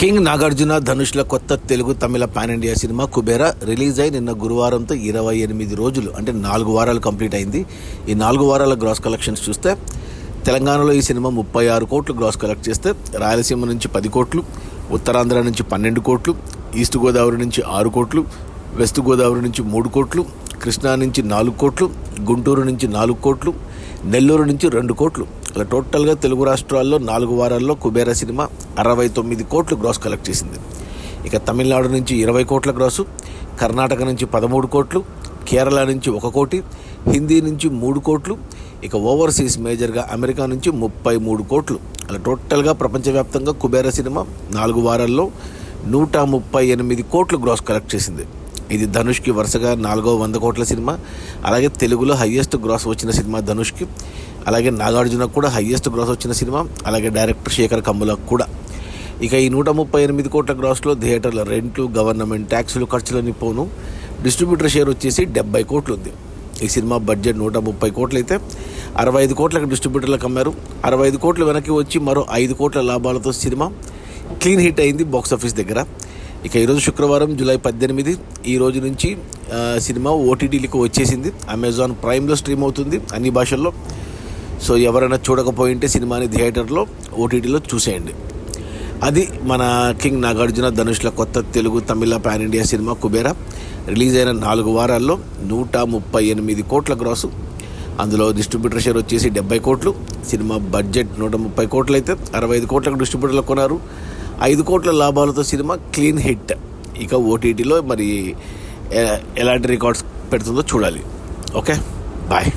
King Nagarjuna ధనుష్ల కొత్త Telugu Tamil pan India cinema Kubera release అయి నిన్న గురువారంతో 28 రోజులు అంటే 4 వారాలు కంప్లీట్ అయింది. ఈ 4 వారాల గ్రాస్ కలెక్షన్స్ చూస్తే తెలంగాణలో ఈ సినిమా 36 కోట్లు గ్రాస్ కలెక్ట్ చేస్తే, రాయలసీమ నుంచి 10 కోట్లు, ఉత్తరాంధ్ర నుంచి 12 కోట్లు, ఈస్ట్ గోదావరి నుంచి 6 కోట్లు, వెస్ట్ గోదావరి నుంచి 3 కోట్లు, కృష్ణా నుంచి 4 కోట్లు, గుంటూరు నుంచి 4 కోట్లు, నెల్లూరు నుంచి 2 కోట్లు. అలా టోటల్గా తెలుగు రాష్ట్రాల్లో 4 వారాల్లో కుబేరా సినిమా 69 కోట్లు గ్రాస్ కలెక్ట్ చేసింది. ఇక తమిళనాడు నుంచి 20 కోట్ల గ్రాసు, కర్ణాటక నుంచి 13 కోట్లు, కేరళ నుంచి 1 కోటి, హిందీ నుంచి 3 కోట్లు, ఇక ఓవర్సీస్ మేజర్గా అమెరికా నుంచి 33 కోట్లు. అలా టోటల్గా ప్రపంచవ్యాప్తంగా కుబేరా సినిమా 4 వారాల్లో 138 కోట్లు గ్రాస్ కలెక్ట్ చేసింది. ఇది ధనుష్కి వరుసగా 4వ 100 కోట్ల సినిమా. అలాగే తెలుగులో హయ్యెస్ట్ గ్రాస్ వచ్చిన సినిమా ధనుష్కి. అలాగే నాగార్జునకు కూడా హయ్యెస్ట్ గ్రాస్ వచ్చిన సినిమా. అలాగే డైరెక్టర్ శేఖర్ కమ్ములకు కూడా. ఇక ఈ 138 కోట్ల గ్రాస్లో థియేటర్ల రెంట్లు, గవర్నమెంట్ ట్యాక్సులు, ఖర్చులని పోను. డిస్ట్రిబ్యూటర్ షేర్ వచ్చేసి 70 కోట్లు ఉంది. ఈ సినిమా బడ్జెట్ 130 కోట్లు అయితే 65 కోట్లకు డిస్ట్రిబ్యూటర్లకు అమ్మారు. 65 కోట్లు వెనక్కి వచ్చి మరో 5 కోట్ల లాభాలతో సినిమా క్లీన్ హిట్ అయింది బాక్సాఫీస్ దగ్గర. ఇక ఈరోజు శుక్రవారం జూలై 18, ఈ రోజు నుంచి సినిమా ఓటీటీలకు వచ్చేసింది. అమెజాన్ ప్రైమ్లో స్ట్రీమ్ అవుతుంది అన్ని భాషల్లో. సో ఎవరైనా చూడకపోయింటే సినిమాని థియేటర్లో, ఓటీటీలో చూసేయండి. అది మన కింగ్ నాగార్జున ధనుష్ల కొత్త Telugu Tamil pan India cinema Kubera. Release అయిన 4 వారాల్లో 138 కోట్ల గ్రాసు. అందులో డిస్ట్రిబ్యూటర్ షేర్ వచ్చేసి 70 కోట్లు. సినిమా బడ్జెట్ 130 కోట్లు అయితే 65 కోట్లకు డిస్ట్రిబ్యూటర్లు కొన్నారు. 5 కోట్ల లాభాలతో సినిమా క్లీన్ హిట్. ఇక ఓటీటీలో మరి ఎలాంటి రికార్డ్స్ పెడుతుందో చూడాలి. Okay, bye.